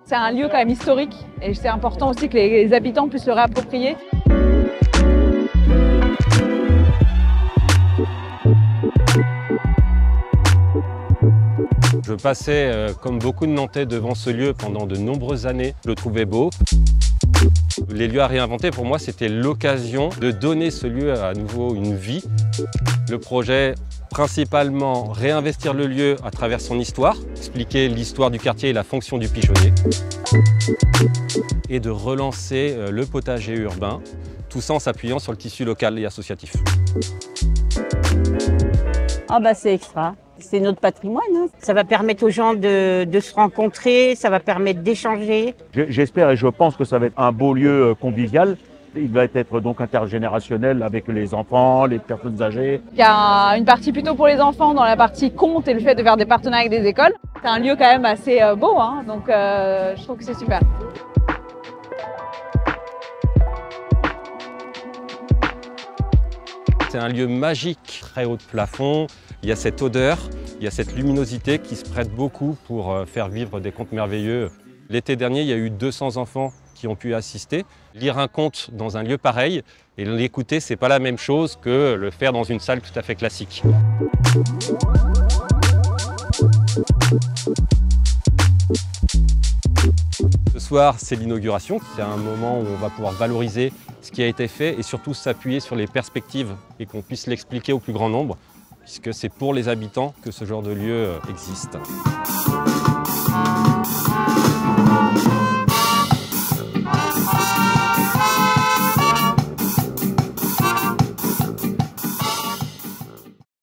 C'est un lieu quand même historique et c'est important aussi que les habitants puissent se réapproprier. Je passais, comme beaucoup de Nantais, devant ce lieu pendant de nombreuses années. Je le trouvais beau. Les lieux à réinventer, pour moi, c'était l'occasion de donner ce lieu à nouveau une vie. Le projet, principalement, réinvestir le lieu à travers son histoire, expliquer l'histoire du quartier et la fonction du pigeonnier, et de relancer le potager urbain, tout ça en s'appuyant sur le tissu local et associatif. Ah bah c'est extra, c'est notre patrimoine. Hein. Ça va permettre aux gens de se rencontrer, ça va permettre d'échanger. J'espère et je pense que ça va être un beau lieu convivial. Il va être donc intergénérationnel avec les enfants, les personnes âgées. Il y a une partie plutôt pour les enfants dans la partie conte et le fait de faire des partenariats avec des écoles. C'est un lieu quand même assez beau, hein, donc je trouve que c'est super. C'est un lieu magique, très haut de plafond, il y a cette odeur, il y a cette luminosité qui se prête beaucoup pour faire vivre des contes merveilleux. L'été dernier, il y a eu 200 enfants qui ont pu assister. Lire un conte dans un lieu pareil et l'écouter, c'est pas la même chose que le faire dans une salle tout à fait classique. Ce soir, c'est l'inauguration. C'est un moment où on va pouvoir valoriser ce qui a été fait et surtout s'appuyer sur les perspectives et qu'on puisse l'expliquer au plus grand nombre, puisque c'est pour les habitants que ce genre de lieu existe.